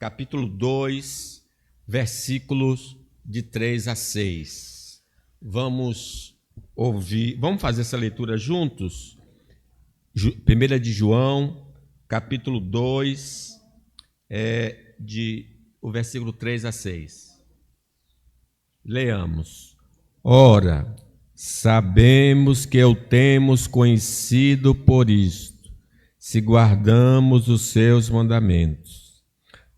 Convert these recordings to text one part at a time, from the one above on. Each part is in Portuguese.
capítulo 2, versículos de 3 a 6. Vamos fazer essa leitura juntos? 1 de João, capítulo 2, o versículo 3 a 6. Leamos. Ora, sabemos que o temos conhecido por isto, se guardamos os seus mandamentos.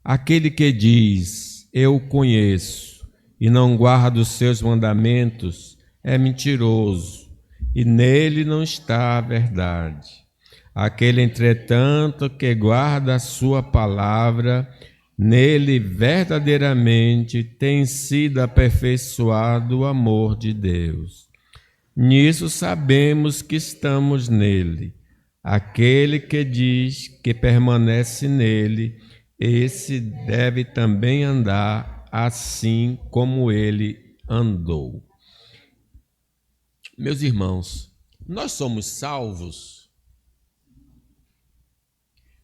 Aquele que diz, eu conheço, e não guarda os seus mandamentos, é mentiroso, e nele não está a verdade. Aquele, entretanto, que guarda a sua palavra, nele verdadeiramente tem sido aperfeiçoado o amor de Deus. Nisso sabemos que estamos nele. Aquele que diz que permanece nele, esse deve também andar assim como ele andou. Meus irmãos, nós somos salvos?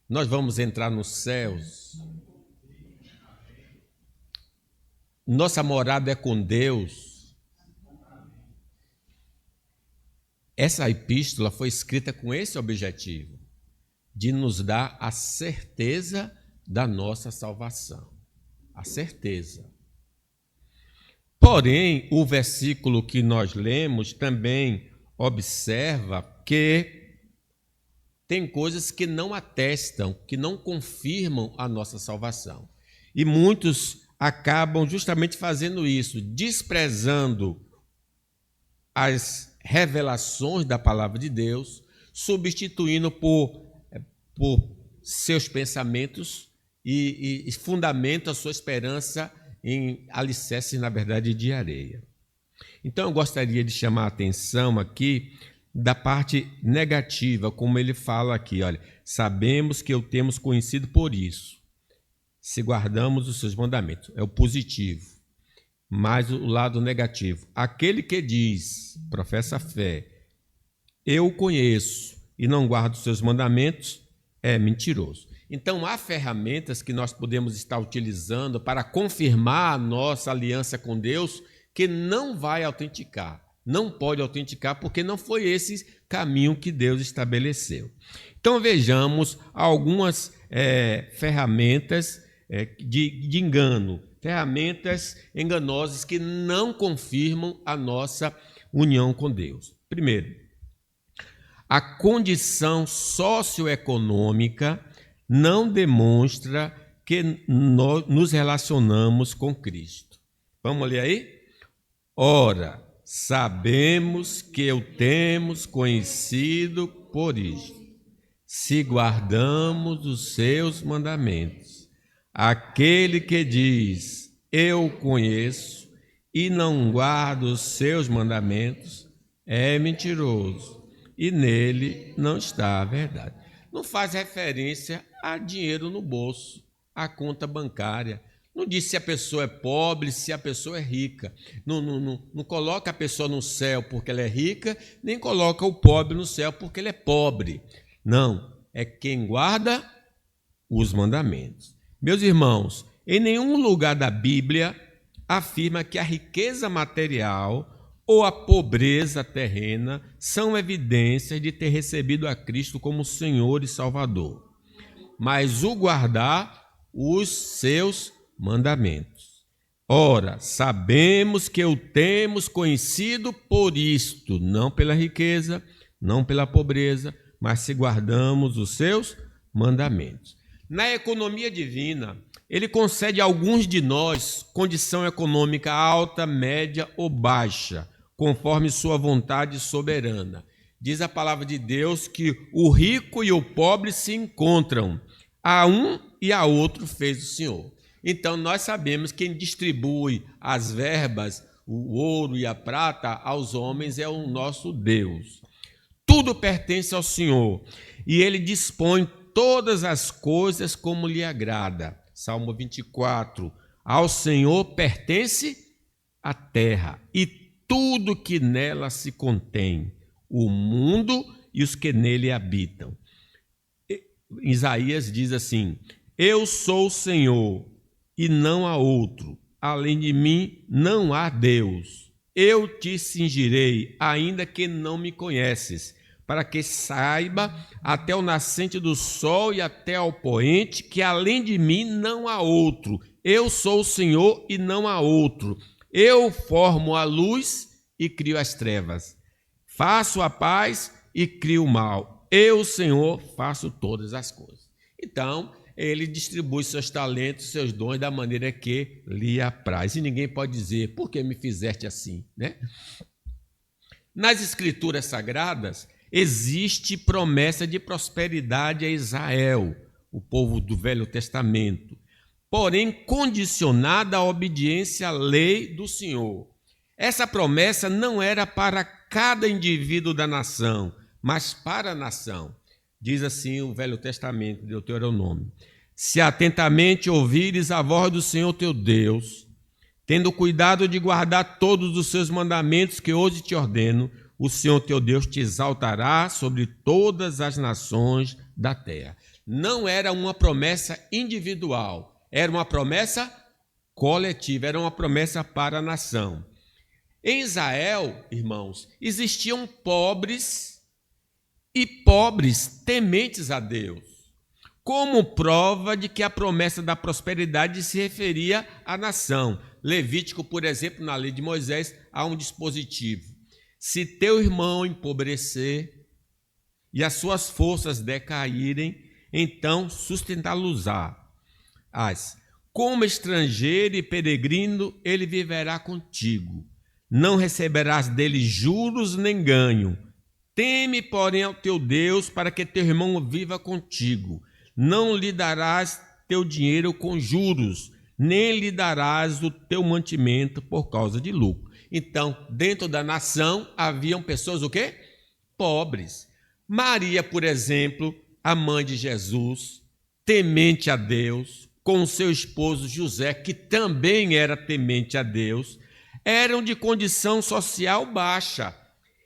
Nós vamos entrar nos céus? Nossa morada é com Deus? Essa epístola foi escrita com esse objetivo, de nos dar a certeza da nossa salvação. A certeza. Porém, o versículo que nós lemos também observa que tem coisas que não atestam, que não confirmam a nossa salvação. E muitos acabam justamente fazendo isso, desprezando as revelações da palavra de Deus, substituindo por seus pensamentos e fundamentam a sua esperança em alicerces, na verdade, de areia. Então, eu gostaria de chamar a atenção aqui da parte negativa, como ele fala aqui, olha, sabemos que o temos conhecido por isso, se guardamos os seus mandamentos, é o positivo. Mas o lado negativo, aquele que diz, professa a fé, eu o conheço e não guardo os seus mandamentos, é mentiroso. Então, há ferramentas que nós podemos estar utilizando para confirmar a nossa aliança com Deus que não vai autenticar, não pode autenticar, porque não foi esse caminho que Deus estabeleceu. Então, vejamos algumas ferramentas de engano, ferramentas enganosas que não confirmam a nossa união com Deus. Primeiro, a condição socioeconômica não demonstra que nós nos relacionamos com Cristo. Vamos ler aí? Ora, sabemos que o temos conhecido por isto, se guardamos os seus mandamentos. Aquele que diz, eu conheço, e não guarda os seus mandamentos, é mentiroso, e nele não está a verdade. Não faz referência a dinheiro no bolso, a conta bancária. Não diz se a pessoa é pobre, se a pessoa é rica. Não coloca a pessoa no céu porque ela é rica, nem coloca o pobre no céu porque ele é pobre. Não, é quem guarda os mandamentos. Meus irmãos, em nenhum lugar da Bíblia afirma que a riqueza material ou a pobreza terrena são evidências de ter recebido a Cristo como Senhor e Salvador, mas o guardar os seus mandamentos. Ora, sabemos que o temos conhecido por isto, não pela riqueza, não pela pobreza, mas se guardamos os seus mandamentos. Na economia divina, ele concede a alguns de nós condição econômica alta, média ou baixa, conforme sua vontade soberana. Diz a palavra de Deus que o rico e o pobre se encontram. A um e a outro fez o Senhor. Então, nós sabemos que quem distribui as verbas, o ouro e a prata aos homens é o nosso Deus. Tudo pertence ao Senhor e ele dispõe todas as coisas como lhe agrada. Salmo 24. Ao Senhor pertence a terra e tudo que nela se contém, o mundo e os que nele habitam. Isaías diz assim, Eu sou o Senhor e não há outro. Além de mim não há Deus. Eu te cingirei, ainda que não me conheces, para que saiba até o nascente do sol e até ao poente, que além de mim não há outro. Eu sou o Senhor e não há outro. Eu formo a luz e crio as trevas. Faço a paz e crio o mal. Eu, Senhor, faço todas as coisas. Então, ele distribui seus talentos, seus dons da maneira que lhe apraz. E ninguém pode dizer, por que me fizeste assim, né? Nas Escrituras Sagradas, existe promessa de prosperidade a Israel, o povo do Velho Testamento, porém condicionada à obediência à lei do Senhor. Essa promessa não era para cada indivíduo da nação, mas para a nação. Diz assim o Velho Testamento, Deuteronômio: se atentamente ouvires a voz do Senhor teu Deus, tendo cuidado de guardar todos os seus mandamentos que hoje te ordeno, o Senhor teu Deus te exaltará sobre todas as nações da terra. Não era uma promessa individual, era uma promessa coletiva, era uma promessa para a nação. Em Israel, irmãos, existiam pobres e pobres tementes a Deus, como prova de que a promessa da prosperidade se referia à nação. Levítico, por exemplo, na lei de Moisés, há um dispositivo: se teu irmão empobrecer e as suas forças decaírem, então sustentá-los-á. Como estrangeiro e peregrino, ele viverá contigo. Não receberás dele juros nem ganho. Teme, porém, ao teu Deus, para que teu irmão viva contigo. Não lhe darás teu dinheiro com juros, nem lhe darás o teu mantimento por causa de lucro. Então, dentro da nação, haviam pessoas o quê? Pobres. Maria, por exemplo, a mãe de Jesus, temente a Deus, com seu esposo José, que também era temente a Deus, eram de condição social baixa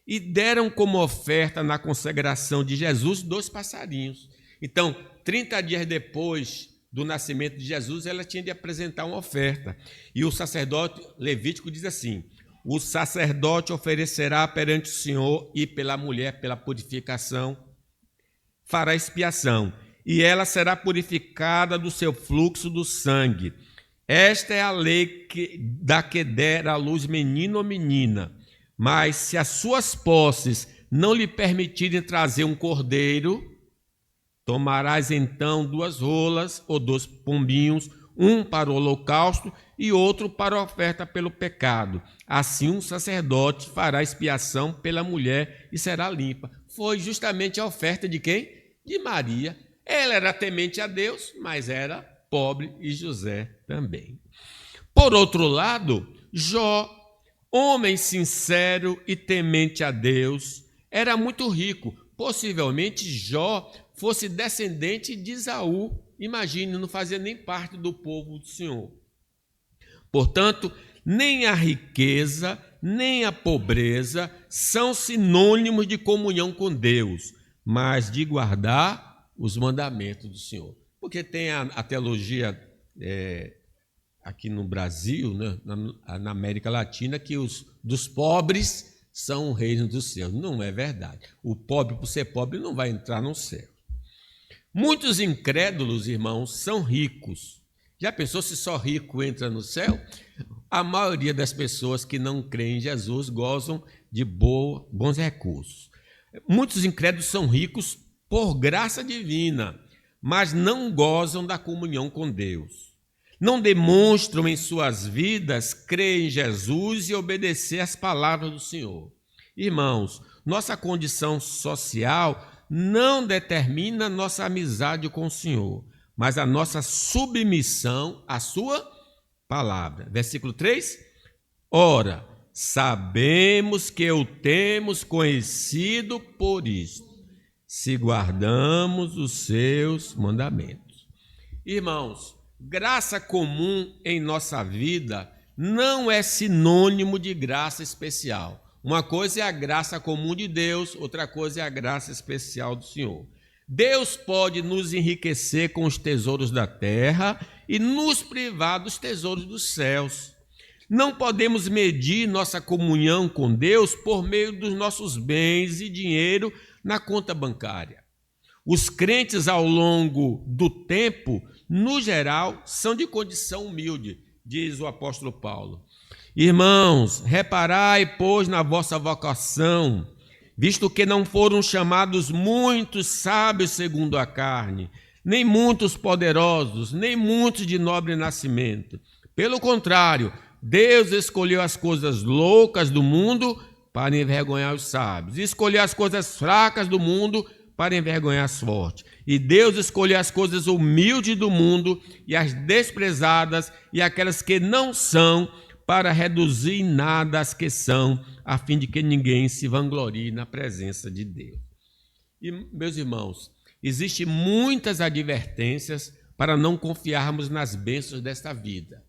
e deram como oferta na consagração de Jesus 2 passarinhos. Então, 30 dias depois do nascimento de Jesus, ela tinha de apresentar uma oferta. E o sacerdote Levítico diz assim: o sacerdote oferecerá perante o Senhor e pela mulher, pela purificação, fará expiação, e ela será purificada do seu fluxo do sangue. Esta é a lei da que der à luz menino ou menina. Mas se as suas posses não lhe permitirem trazer um cordeiro, tomarás então 2 rolas ou 2 pombinhos, um para o holocausto e outro para a oferta pelo pecado. Assim um sacerdote fará expiação pela mulher e será limpa. Foi justamente a oferta de quem? De Maria. Ela era temente a Deus, mas era pobre, e José também. Por outro lado, Jó, homem sincero e temente a Deus, era muito rico. Possivelmente Jó fosse descendente de Esaú. Imagine, não fazia nem parte do povo do Senhor. Portanto, nem a riqueza, nem a pobreza são sinônimos de comunhão com Deus, mas de guardar os mandamentos do Senhor. Porque tem a teologia aqui no Brasil, né, na América Latina, que os dos pobres são o reino dos céus. Não é verdade. O pobre, por ser pobre, não vai entrar no céu. Muitos incrédulos, irmãos, são ricos. Já pensou se só rico entra no céu? A maioria das pessoas que não creem em Jesus gozam de bons recursos. Muitos incrédulos são ricos por graça divina, mas não gozam da comunhão com Deus. Não demonstram em suas vidas crer em Jesus e obedecer às palavras do Senhor. Irmãos, nossa condição social não determina nossa amizade com o Senhor, mas a nossa submissão à sua palavra. Versículo 3. Ora, sabemos que o temos conhecido por isto, se guardamos os seus mandamentos. Irmãos, graça comum em nossa vida não é sinônimo de graça especial. Uma coisa é a graça comum de Deus, outra coisa é a graça especial do Senhor. Deus pode nos enriquecer com os tesouros da terra e nos privar dos tesouros dos céus. Não podemos medir nossa comunhão com Deus por meio dos nossos bens e dinheiro na conta bancária. Os crentes, ao longo do tempo, no geral, são de condição humilde, diz o apóstolo Paulo. Irmãos, reparai, pois, na vossa vocação, visto que não foram chamados muitos sábios segundo a carne, nem muitos poderosos, nem muitos de nobre nascimento. Pelo contrário, Deus escolheu as coisas loucas do mundo para envergonhar os sábios, e escolheu as coisas fracas do mundo para envergonhar as fortes. E Deus escolheu as coisas humildes do mundo e as desprezadas e aquelas que não são, para reduzir em nada as que são, a fim de que ninguém se vanglorie na presença de Deus. E, meus irmãos, existem muitas advertências para não confiarmos nas bênçãos desta vida.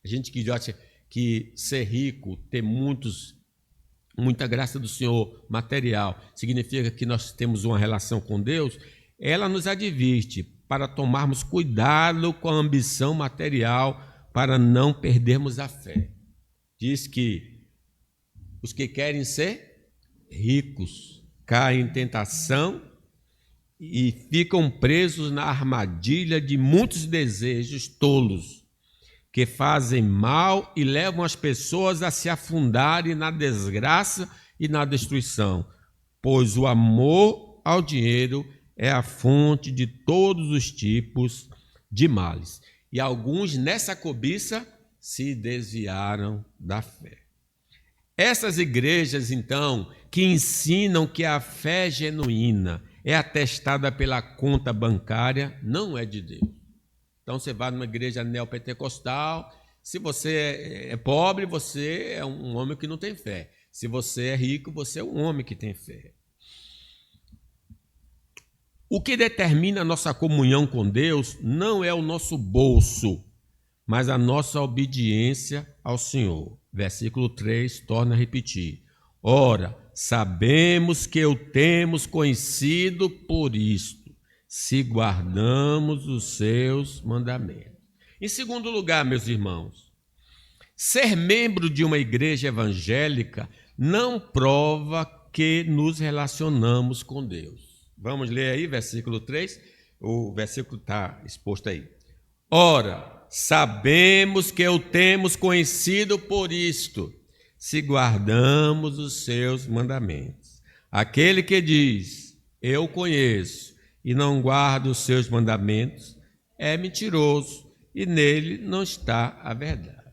A gente que acha que ser rico, ter muita graça do Senhor material, significa que nós temos uma relação com Deus, ela nos adverte para tomarmos cuidado com a ambição material, para não perdermos a fé. Diz que os que querem ser ricos caem em tentação e ficam presos na armadilha de muitos desejos tolos, que fazem mal e levam as pessoas a se afundarem na desgraça e na destruição, pois o amor ao dinheiro é a fonte de todos os tipos de males. E alguns nessa cobiça se desviaram da fé. Essas igrejas, então, que ensinam que a fé genuína é atestada pela conta bancária, não é de Deus. Então, você vai numa igreja neopentecostal, se você é pobre, você é um homem que não tem fé. Se você é rico, você é um homem que tem fé. O que determina a nossa comunhão com Deus não é o nosso bolso, mas a nossa obediência ao Senhor. Versículo 3 torna a repetir. Ora, sabemos que o temos conhecido por isto, se guardamos os seus mandamentos. Em segundo lugar, meus irmãos, ser membro de uma igreja evangélica não prova que nos relacionamos com Deus. Vamos ler aí, versículo 3, o versículo está exposto aí. Ora, sabemos que o temos conhecido por isto, se guardamos os seus mandamentos. Aquele que diz, eu conheço, e não guarda os seus mandamentos, é mentiroso, e nele não está a verdade.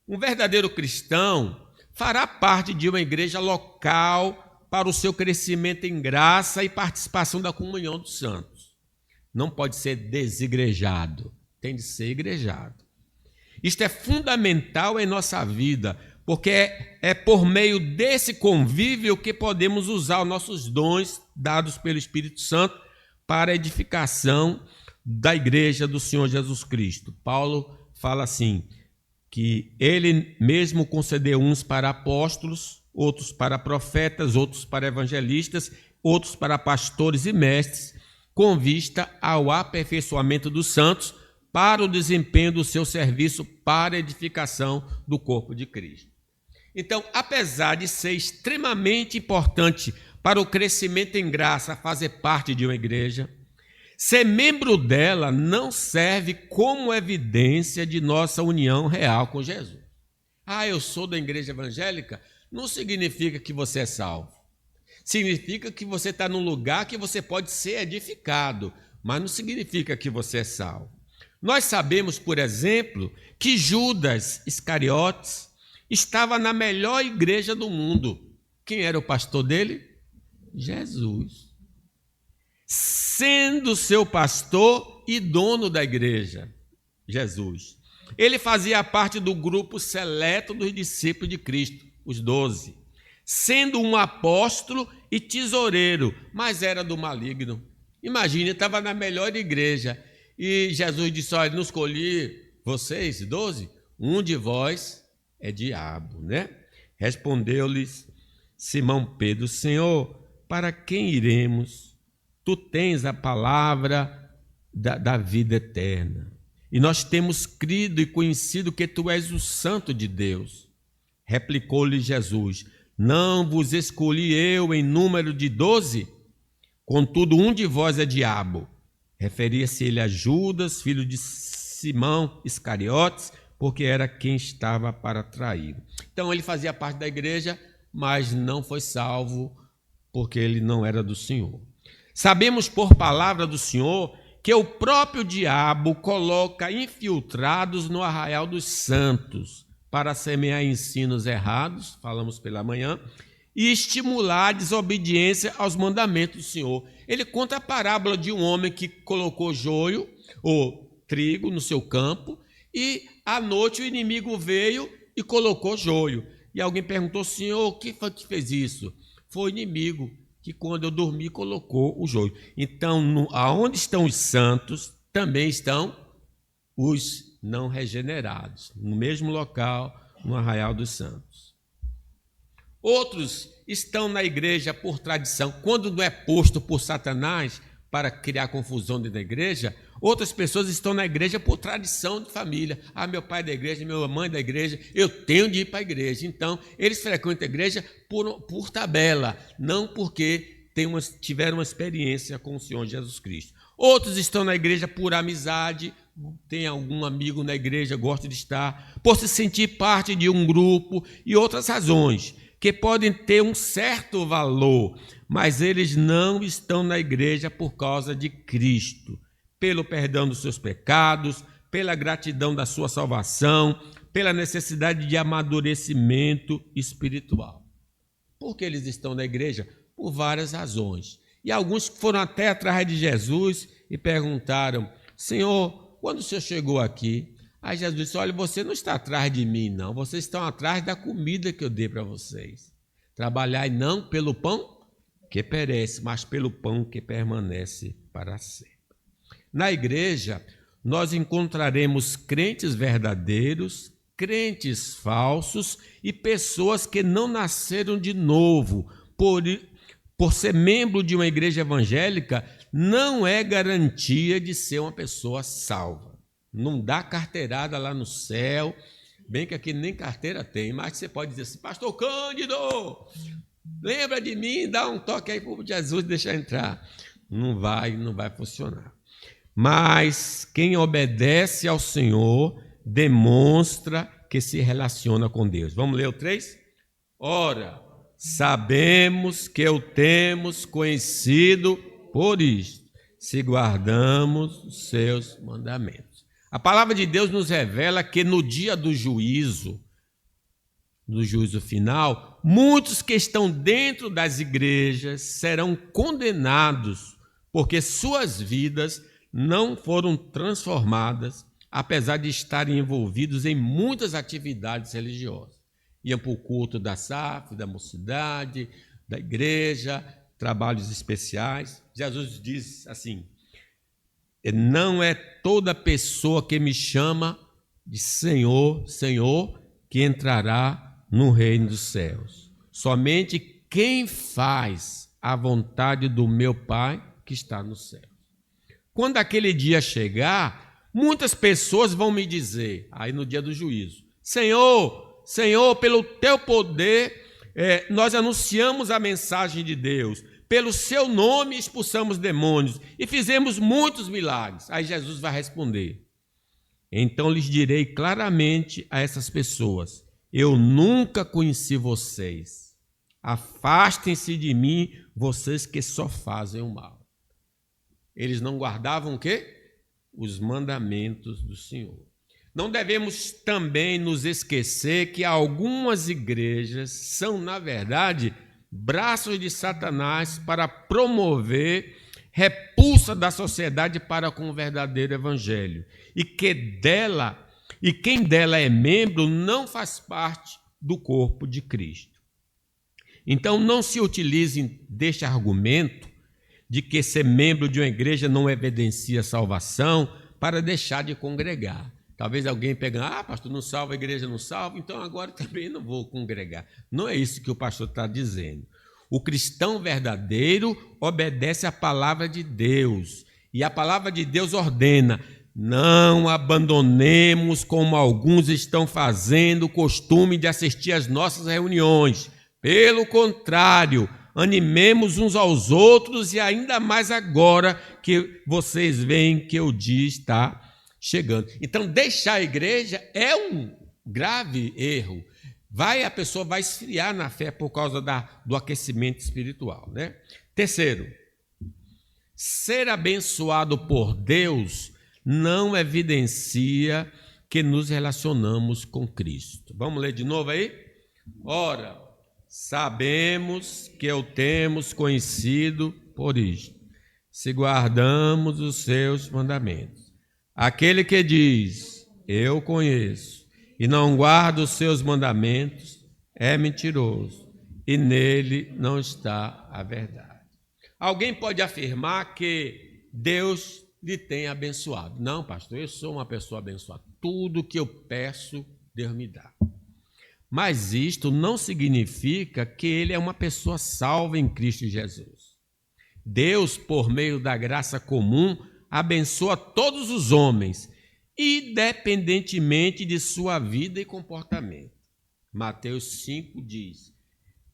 Um verdadeiro cristão fará parte de uma igreja local para o seu crescimento em graça e participação da comunhão dos santos. Não pode ser desigrejado, tem de ser igrejado. Isto é fundamental em nossa vida, porque é por meio desse convívio que podemos usar os nossos dons dados pelo Espírito Santo para a edificação da igreja do Senhor Jesus Cristo. Paulo fala assim, que ele mesmo concedeu uns para apóstolos, outros para profetas, outros para evangelistas, outros para pastores e mestres, com vista ao aperfeiçoamento dos santos, para o desempenho do seu serviço para a edificação do corpo de Cristo. Então, apesar de ser extremamente importante para o crescimento em graça fazer parte de uma igreja, ser membro dela não serve como evidência de nossa união real com Jesus. Eu sou da igreja evangélica, não significa que você é salvo. Significa que você está num lugar que você pode ser edificado, mas não significa que você é salvo. Nós sabemos, por exemplo, que Judas Iscariotes estava na melhor igreja do mundo. Quem era o pastor dele? Jesus. Sendo seu pastor e dono da igreja, Jesus. Ele fazia parte do grupo seleto dos discípulos de Cristo, os 12. Sendo um apóstolo e tesoureiro, mas era do maligno. Imagine, estava na melhor igreja. E Jesus disse, olha, não escolhi vocês, 12? Um de vós é diabo, né? Respondeu-lhes Simão Pedro, Senhor, para quem iremos? tu tens a palavra da vida eterna. E nós temos crido e conhecido que tu és o Santo de Deus. Replicou-lhe Jesus: não vos escolhi eu em número de 12? Contudo, um de vós é diabo. Referia-se ele a Judas, filho de Simão Iscariotes, porque era quem estava para traí-lo. Então ele fazia parte da igreja, mas não foi salvo, porque ele não era do Senhor. Sabemos por palavra do Senhor que o próprio diabo coloca infiltrados no arraial dos santos para semear ensinos errados, falamos pela manhã, e estimular a desobediência aos mandamentos do Senhor. Ele conta a parábola de um homem que colocou joio ou trigo no seu campo e à noite o inimigo veio e colocou joio. E alguém perguntou: Senhor, quem foi que fez isso? Foi o inimigo que quando eu dormi colocou o joio. Então, aonde estão os santos, também estão os não regenerados, no mesmo local, no arraial dos santos. Outros estão na igreja por tradição. Quando não é posto por Satanás para criar confusão dentro da igreja, outras pessoas estão na igreja por tradição de família. Ah, meu pai é da igreja, minha mãe é da igreja, eu tenho de ir para a igreja. Então, eles frequentam a igreja por tabela, não porque tiveram uma experiência com o Senhor Jesus Cristo. Outros estão na igreja por amizade, tem algum amigo na igreja, gosta de estar, por se sentir parte de um grupo e outras razões que podem ter um certo valor, mas eles não estão na igreja por causa de Cristo, pelo perdão dos seus pecados, pela gratidão da sua salvação, pela necessidade de amadurecimento espiritual. Por que eles estão na igreja? Por várias razões. E alguns foram até atrás de Jesus e perguntaram: Senhor, quando o Senhor chegou aqui? Aí Jesus disse: olha, você não está atrás de mim, não. Vocês estão atrás da comida que eu dei para vocês. Trabalhai não pelo pão que perece, mas pelo pão que permanece para sempre. Na igreja, nós encontraremos crentes verdadeiros, crentes falsos e pessoas que não nasceram de novo. Por ser membro de uma igreja evangélica, não é garantia de ser uma pessoa salva. Não dá carteirada lá no céu, bem que aqui nem carteira tem, mas você pode dizer assim: Pastor Cândido, lembra de mim, dá um toque aí para Jesus deixar entrar. Não vai funcionar. Mas quem obedece ao Senhor demonstra que se relaciona com Deus. Vamos ler o 3? Ora, sabemos que o temos conhecido por isto, se guardamos os seus mandamentos. A palavra de Deus nos revela que no dia do juízo final, muitos que estão dentro das igrejas serão condenados porque suas vidas não foram transformadas, apesar de estarem envolvidos em muitas atividades religiosas. Iam para o culto da SAF, da mocidade, da igreja, trabalhos especiais. Jesus diz assim: não é toda pessoa que me chama de Senhor, Senhor, que entrará no reino dos céus. Somente quem faz a vontade do meu Pai que está no céu. Quando aquele dia chegar, muitas pessoas vão me dizer, aí no dia do juízo: Senhor, Senhor, pelo teu poder, nós anunciamos a mensagem de Deus. Pelo seu nome expulsamos demônios e fizemos muitos milagres. Aí Jesus vai responder: então lhes direi claramente a essas pessoas: eu nunca conheci vocês. Afastem-se de mim, vocês que só fazem o mal. Eles não guardavam o quê? Os mandamentos do Senhor. Não devemos também nos esquecer que algumas igrejas são, na verdade, braços de Satanás para promover repulsa da sociedade para com o verdadeiro evangelho, e quem dela é membro não faz parte do corpo de Cristo. Então não se utilizem deste argumento de que ser membro de uma igreja não evidencia salvação para deixar de congregar. Talvez alguém pegue: pastor, não salva, a igreja não salva, então agora também não vou congregar. Não é isso que o pastor está dizendo. O cristão verdadeiro obedece à palavra de Deus. E a palavra de Deus ordena: não abandonemos, como alguns estão fazendo, o costume de assistir às nossas reuniões. Pelo contrário, animemos uns aos outros, e ainda mais agora que vocês veem que o dia está chegando. Então, deixar a igreja é um grave erro. A pessoa vai esfriar na fé por causa do aquecimento espiritual, né? Terceiro, ser abençoado por Deus não evidencia que nos relacionamos com Cristo. Vamos ler de novo aí? Ora, sabemos que o temos conhecido por isto, se guardamos os seus mandamentos. Aquele que diz, eu conheço, e não guarda os seus mandamentos, é mentiroso, e nele não está a verdade. Alguém pode afirmar que Deus lhe tem abençoado. Não, pastor, eu sou uma pessoa abençoada. Tudo que eu peço, Deus me dá. Mas isto não significa que ele é uma pessoa salva em Cristo Jesus. Deus, por meio da graça comum, abençoa todos os homens, independentemente de sua vida e comportamento. Mateus 5 diz: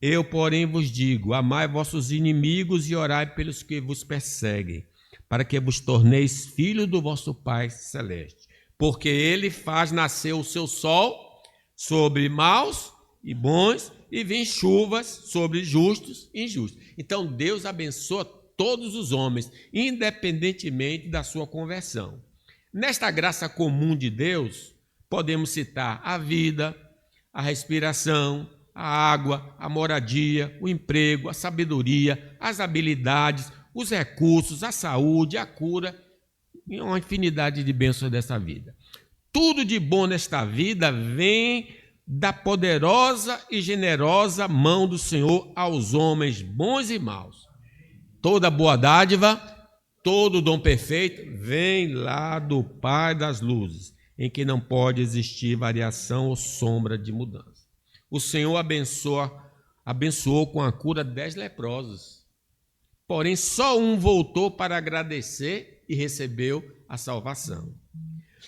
eu, porém, vos digo, amai vossos inimigos e orai pelos que vos perseguem, para que vos torneis filhos do vosso Pai Celeste. Porque ele faz nascer o seu sol sobre maus e bons, e vem chuvas sobre justos e injustos. Então, Deus abençoa todos os homens, independentemente da sua conversão. Nesta graça comum de Deus, podemos citar a vida, a respiração, a água, a moradia, o emprego, a sabedoria, as habilidades, os recursos, a saúde, a cura e uma infinidade de bênçãos dessa vida. Tudo de bom nesta vida vem da poderosa e generosa mão do Senhor aos homens bons e maus. Toda boa dádiva, todo dom perfeito vem lá do Pai das luzes, em que não pode existir variação ou sombra de mudança. O Senhor abençoou com a cura 10 leprosos. Porém, só um voltou para agradecer e recebeu a salvação.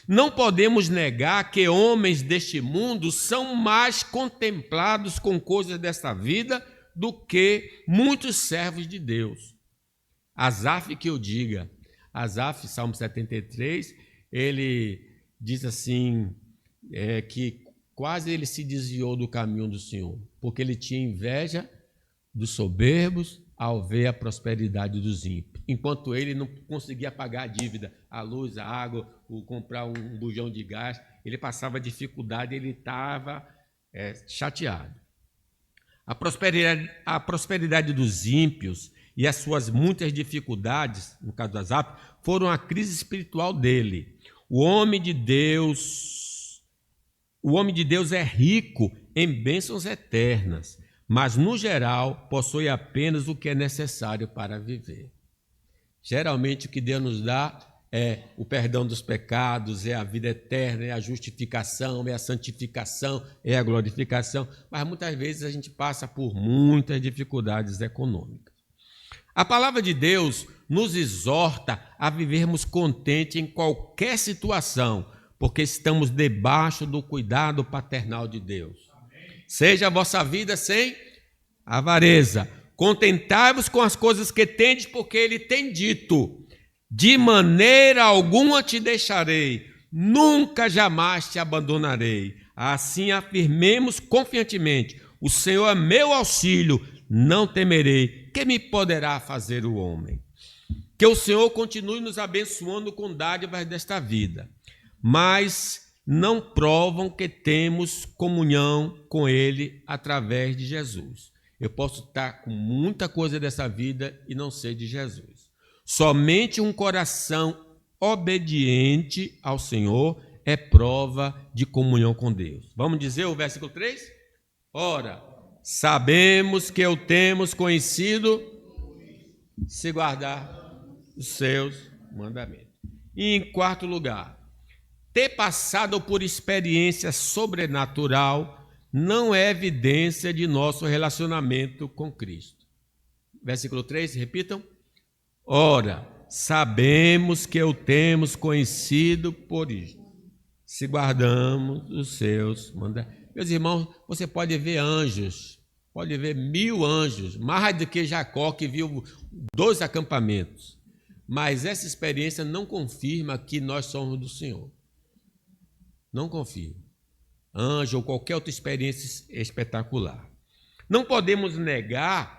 Não podemos negar que homens deste mundo são mais contemplados com coisas desta vida do que muitos servos de Deus. Asaf que eu diga. Asaf, Salmo 73, ele diz assim, que quase ele se desviou do caminho do Senhor, porque ele tinha inveja dos soberbos ao ver a prosperidade dos ímpios, enquanto ele não conseguia pagar a dívida, a luz, a água, comprar um bujão de gás, ele passava dificuldade, ele estava chateado. A prosperidade dos ímpios e as suas muitas dificuldades, no caso do Asaf, foram a crise espiritual dele. O homem de Deus é rico em bênçãos eternas, mas, no geral, possui apenas o que é necessário para viver. Geralmente, o que Deus nos dá é o perdão dos pecados, é a vida eterna, é a justificação, é a santificação, é a glorificação, mas muitas vezes a gente passa por muitas dificuldades econômicas. A palavra de Deus nos exorta a vivermos contentes em qualquer situação, porque estamos debaixo do cuidado paternal de Deus. Seja a vossa vida sem avareza. Contentai-vos com as coisas que tendes, porque ele tem dito: de maneira alguma te deixarei, nunca jamais te abandonarei. Assim afirmemos confiantemente: o Senhor é meu auxílio, não temerei. Que me poderá fazer o homem? Que o Senhor continue nos abençoando com dádivas desta vida, mas não provam que temos comunhão com Ele através de Jesus. Eu posso estar com muita coisa dessa vida e não ser de Jesus. Somente um coração obediente ao Senhor é prova de comunhão com Deus. Vamos dizer o versículo 3? Ora, sabemos que o temos conhecido se guardar os seus mandamentos. E em quarto lugar, ter passado por experiência sobrenatural não é evidência de nosso relacionamento com Cristo. Versículo 3, repitam. Ora, sabemos que o temos conhecido por isto, se guardamos os seus mandamentos. Meus irmãos, você pode ver anjos, pode ver 1000 anjos, mais do que Jacó, que viu 2 acampamentos. Mas essa experiência não confirma que nós somos do Senhor. Não confirma. Anjo ou qualquer outra experiência espetacular. Não podemos negar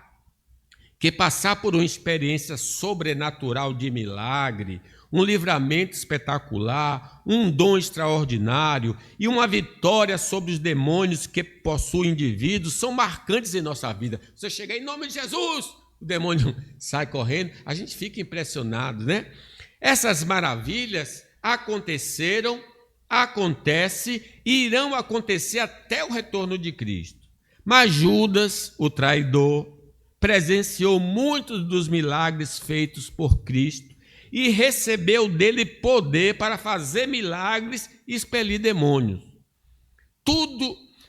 que passar por uma experiência sobrenatural de milagre, um livramento espetacular, um dom extraordinário e uma vitória sobre os demônios que possuem indivíduos são marcantes em nossa vida. Você chega em nome de Jesus, o demônio sai correndo, a gente fica impressionado, né? Essas maravilhas aconteceram, acontecem e irão acontecer até o retorno de Cristo. Mas Judas, o traidor, presenciou muitos dos milagres feitos por Cristo e recebeu dele poder para fazer milagres e expelir demônios.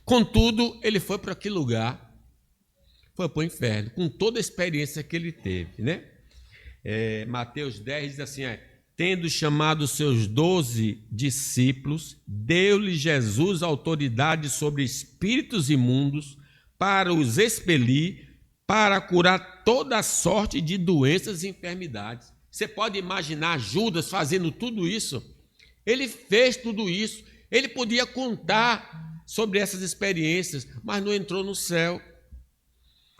Contudo, ele foi para aquele lugar, foi para o inferno, com toda a experiência que ele teve, né? Mateus 10 diz assim, tendo chamado os seus 12 discípulos, deu-lhe Jesus autoridade sobre espíritos imundos para os expelir, para curar toda sorte de doenças e enfermidades. Você pode imaginar Judas fazendo tudo isso? Ele fez tudo isso. Ele podia contar sobre essas experiências, mas não entrou no céu.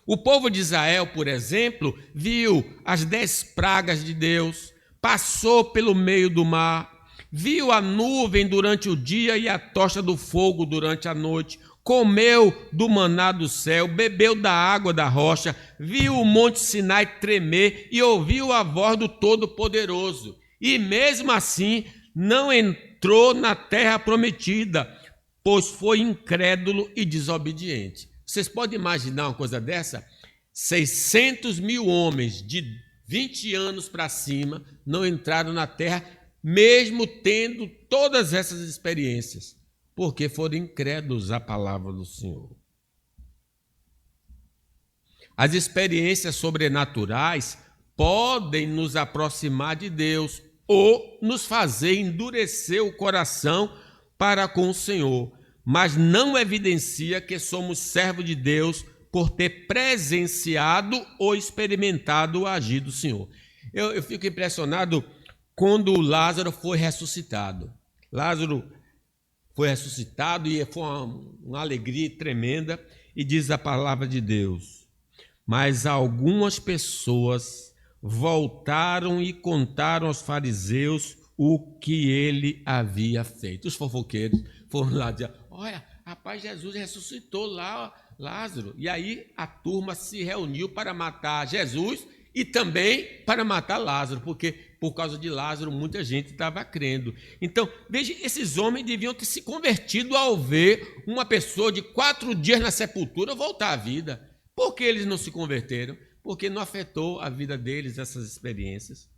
O povo de Israel, por exemplo, viu as 10 pragas de Deus, passou pelo meio do mar, viu a nuvem durante o dia e a tocha do fogo durante a noite, comeu do maná do céu, bebeu da água da rocha, viu o monte Sinai tremer e ouviu a voz do Todo-Poderoso. E mesmo assim não entrou na terra prometida, pois foi incrédulo e desobediente. Vocês podem imaginar uma coisa dessa? 600.000 homens de 20 anos para cima não entraram na terra, mesmo tendo todas essas experiências, porque foram incrédulos à palavra do Senhor. As experiências sobrenaturais podem nos aproximar de Deus ou nos fazer endurecer o coração para com o Senhor, mas não evidencia que somos servos de Deus por ter presenciado ou experimentado o agir do Senhor. Eu fico impressionado quando Lázaro foi ressuscitado. Lázaro foi ressuscitado e foi uma alegria tremenda, e diz a palavra de Deus: mas algumas pessoas voltaram e contaram aos fariseus o que ele havia feito. Os fofoqueiros foram lá dizer: olha, rapaz, Jesus ressuscitou lá Lázaro. E aí a turma se reuniu para matar Jesus e também para matar Lázaro, porque por causa de Lázaro muita gente estava crendo. Então, veja, esses homens deviam ter se convertido ao ver uma pessoa de 4 dias na sepultura voltar à vida. Por que eles não se converteram? Porque não afetou a vida deles essas experiências.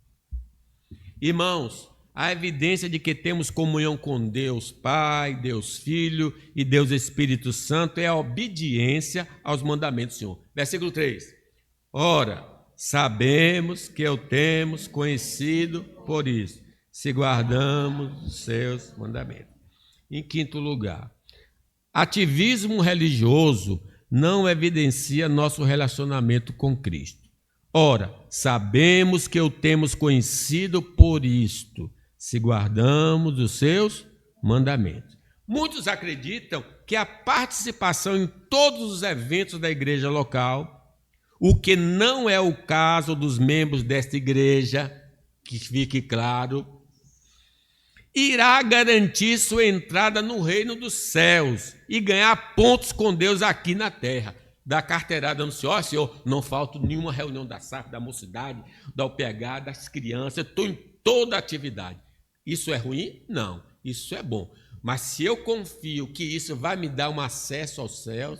Irmãos, a evidência de que temos comunhão com Deus Pai, Deus Filho e Deus Espírito Santo é a obediência aos mandamentos do Senhor. Versículo 3. Ora, sabemos que o temos conhecido por isso, se guardamos os seus mandamentos. Em quinto lugar, ativismo religioso não evidencia nosso relacionamento com Cristo. Ora, sabemos que o temos conhecido por isto, se guardamos os seus mandamentos. Muitos acreditam que a participação em todos os eventos da igreja local, o que não é o caso dos membros desta igreja, que fique claro, irá garantir sua entrada no reino dos céus e ganhar pontos com Deus aqui na terra. Da carteirada no Senhor: ó, Senhor, não falta nenhuma reunião da SAF, da mocidade, da UPH, das crianças, estou em toda atividade. Isso é ruim? Não, isso é bom. Mas se eu confio que isso vai me dar um acesso aos céus,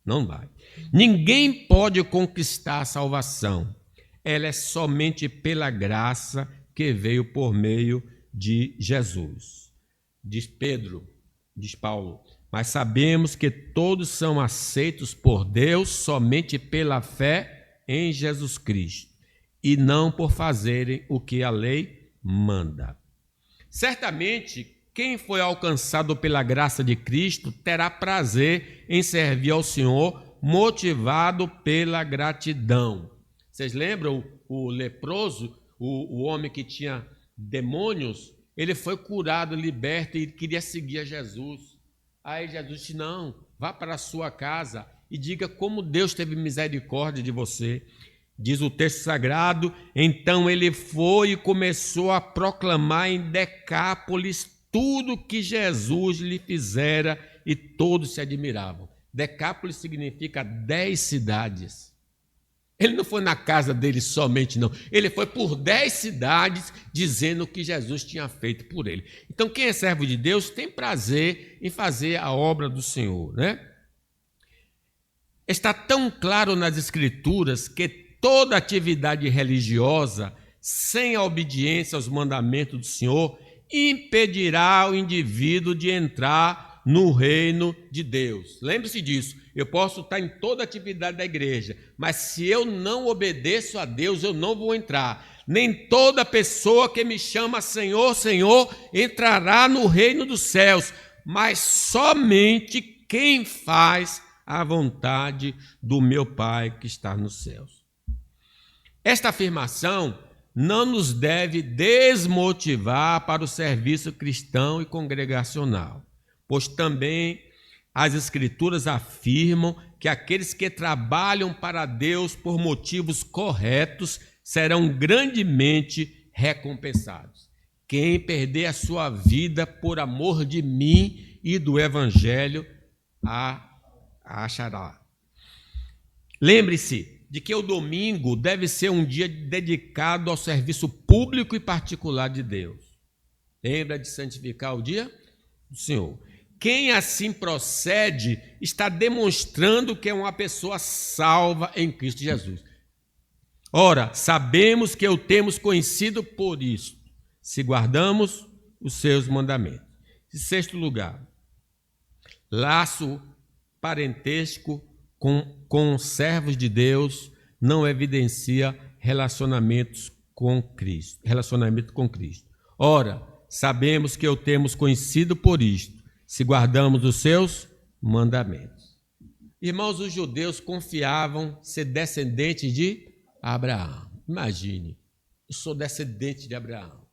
não vai. Ninguém pode conquistar a salvação. Ela é somente pela graça que veio por meio de Jesus. Diz Pedro, diz Paulo: mas sabemos que todos são aceitos por Deus somente pela fé em Jesus Cristo, e não por fazerem o que a lei manda. Certamente, quem foi alcançado pela graça de Cristo terá prazer em servir ao Senhor, motivado pela gratidão. Vocês lembram o leproso, o homem que tinha demônios? Ele foi curado, liberto e queria seguir a Jesus. Aí Jesus disse: não, vá para a sua casa e diga como Deus teve misericórdia de você. Diz o texto sagrado: então ele foi e começou a proclamar em Decápolis tudo que Jesus lhe fizera, e todos se admiravam. Decápolis significa 10 cidades. Ele não foi na casa dele somente, não. Ele foi por 10 cidades dizendo o que Jesus tinha feito por ele. Então, quem é servo de Deus tem prazer em fazer a obra do Senhor, né? Está tão claro nas Escrituras que toda atividade religiosa, sem a obediência aos mandamentos do Senhor, impedirá o indivíduo de entrar no reino de Deus. Lembre-se disso. Eu posso estar em toda a atividade da igreja, mas se eu não obedeço a Deus, eu não vou entrar. Nem toda pessoa que me chama Senhor, Senhor, entrará no reino dos céus, mas somente quem faz a vontade do meu Pai que está nos céus. Esta afirmação não nos deve desmotivar para o serviço cristão e congregacional, pois também as Escrituras afirmam que aqueles que trabalham para Deus por motivos corretos serão grandemente recompensados. Quem perder a sua vida por amor de mim e do Evangelho, a achará. Lembre-se de que o domingo deve ser um dia dedicado ao serviço público e particular de Deus. Lembra de santificar o dia do Senhor. Quem assim procede está demonstrando que é uma pessoa salva em Cristo Jesus. Ora, sabemos que o temos conhecido por isso, se guardamos os seus mandamentos. Em sexto lugar, laço parentesco com servos de Deus não evidencia relacionamento com Cristo. Ora, sabemos que o temos conhecido por isto, se guardamos os seus mandamentos. Irmãos, os judeus confiavam ser descendentes de Abraão. Imagine, eu sou descendente de Abraão.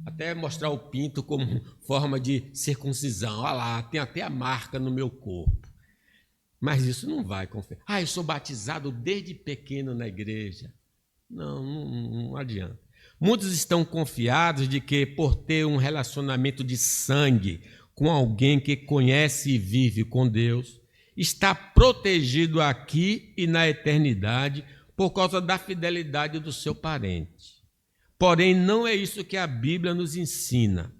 Até mostrar o pinto como forma de circuncisão. Olha lá, tem até a marca no meu corpo. Mas isso não vai confiar. Eu sou batizado desde pequeno na igreja. Não adianta. Muitos estão confiados de que, por ter um relacionamento de sangue com alguém que conhece e vive com Deus, está protegido aqui e na eternidade por causa da fidelidade do seu parente. Porém, não é isso que a Bíblia nos ensina.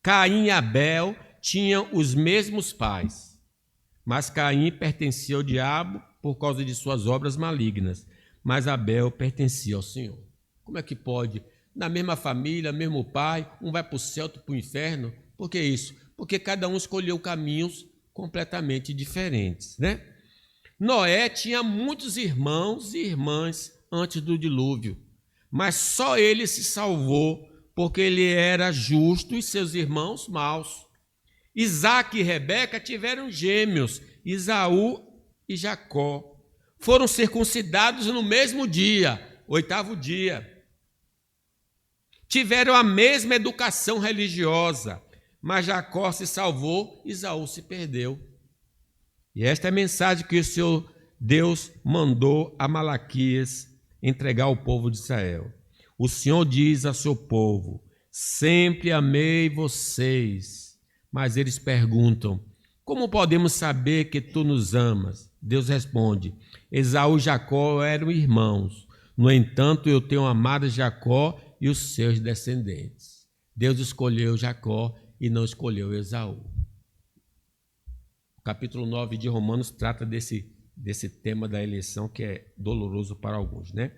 Caim e Abel tinham os mesmos pais, mas Caim pertencia ao diabo por causa de suas obras malignas, mas Abel pertencia ao Senhor. Como é que pode? Na mesma família, mesmo pai, um vai para o céu, outro para o inferno. Por que isso? Porque cada um escolheu caminhos completamente diferentes, né? Noé tinha muitos irmãos e irmãs antes do dilúvio, mas só ele se salvou porque ele era justo e seus irmãos maus. Isaac e Rebeca tiveram gêmeos, Esaú e Jacó. Foram circuncidados no mesmo dia, 8º dia. Tiveram a mesma educação religiosa, mas Jacó se salvou, Esaú se perdeu. E esta é a mensagem que o Senhor Deus mandou a Malaquias entregar ao povo de Israel. O Senhor diz ao seu povo: sempre amei vocês. Mas eles perguntam: como podemos saber que tu nos amas? Deus responde: Esaú e Jacó eram irmãos. No entanto, eu tenho amado Jacó e os seus descendentes. Deus escolheu Jacó e não escolheu Esaú. O capítulo 9 de Romanos trata desse tema da eleição, que é doloroso para alguns, né?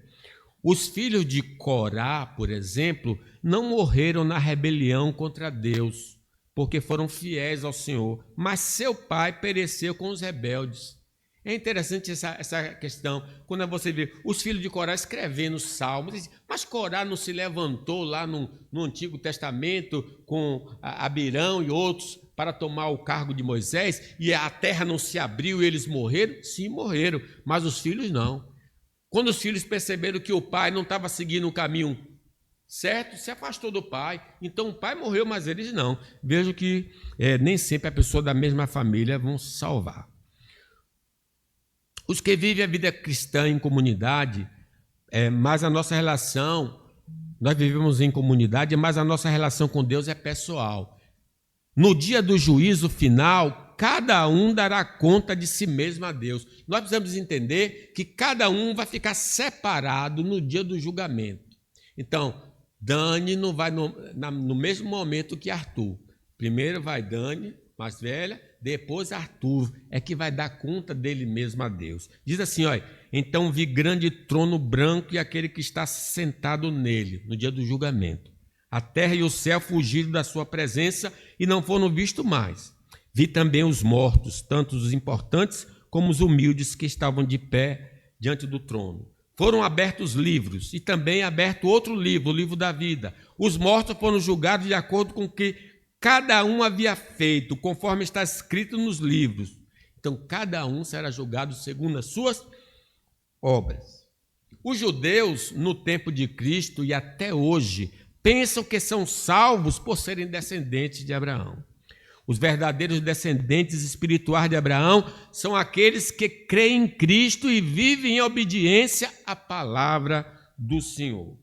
Os filhos de Corá, por exemplo, não morreram na rebelião contra Deus, porque foram fiéis ao Senhor, mas seu pai pereceu com os rebeldes. É interessante essa questão, quando você vê os filhos de Corá escrevendo salmos, mas Corá não se levantou lá no Antigo Testamento com Abirão e outros para tomar o cargo de Moisés, e a terra não se abriu e eles morreram? Sim, morreram, mas os filhos não. Quando os filhos perceberam que o pai não estava seguindo o caminho certo, se afastou do pai. Então o pai morreu, mas eles não. Vejo que nem sempre a pessoa da mesma família vão se salvar. Os que vivem a vida cristã em comunidade, mas a nossa relação, nós vivemos em comunidade, mas a nossa relação com Deus é pessoal. No dia do juízo final, cada um dará conta de si mesmo a Deus. Nós precisamos entender que cada um vai ficar separado no dia do julgamento. Então, Dani não vai no mesmo momento que Arthur. Primeiro vai Dani, mais velha, depois Arthur, é que vai dar conta dele mesmo a Deus. Diz assim, olha, então vi grande trono branco e aquele que está sentado nele, no dia do julgamento. A terra e o céu fugiram da sua presença e não foram vistos mais. Vi também os mortos, tanto os importantes como os humildes que estavam de pé diante do trono. Foram abertos livros e também aberto outro livro, o livro da vida. Os mortos foram julgados de acordo com o que cada um havia feito, conforme está escrito nos livros. Então, cada um será julgado segundo as suas obras. Os judeus, no tempo de Cristo e até hoje, pensam que são salvos por serem descendentes de Abraão. Os verdadeiros descendentes espirituais de Abraão são aqueles que creem em Cristo e vivem em obediência à palavra do Senhor.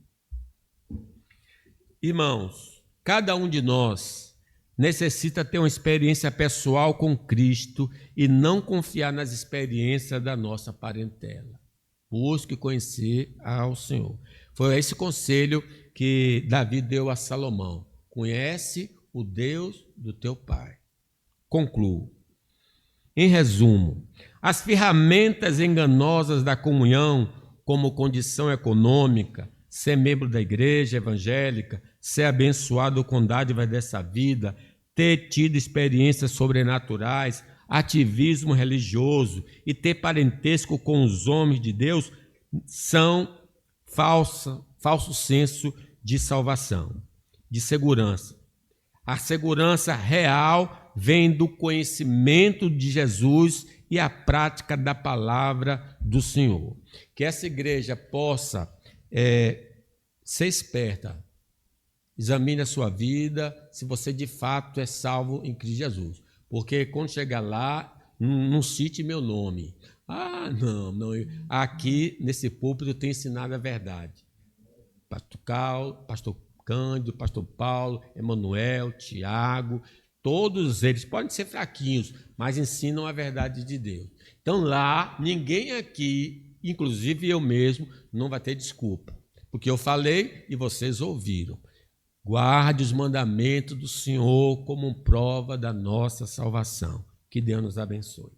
Irmãos, cada um de nós necessita ter uma experiência pessoal com Cristo e não confiar nas experiências da nossa parentela. Busque conhecer ao Senhor. Foi esse conselho que Davi deu a Salomão. Conhece o Deus do teu pai. Concluo. Em resumo, as ferramentas enganosas da comunhão, como condição econômica, ser membro da igreja evangélica, ser abençoado com dádivas dessa vida, ter tido experiências sobrenaturais, ativismo religioso e ter parentesco com os homens de Deus, são falso senso de salvação, de segurança. A segurança real vem do conhecimento de Jesus e a prática da palavra do Senhor. Que essa igreja possa ser esperta. Examine a sua vida, se você de fato é salvo em Cristo Jesus. Porque quando chegar lá, não cite meu nome. Não. Aqui, nesse púlpito, eu tenho ensinado a verdade. Pastor Cândido, Pastor Paulo, Emanuel, Tiago, todos eles podem ser fraquinhos, mas ensinam a verdade de Deus. Então lá, ninguém aqui, inclusive eu mesmo, não vai ter desculpa, porque eu falei e vocês ouviram. Guarde os mandamentos do Senhor como prova da nossa salvação. Que Deus nos abençoe.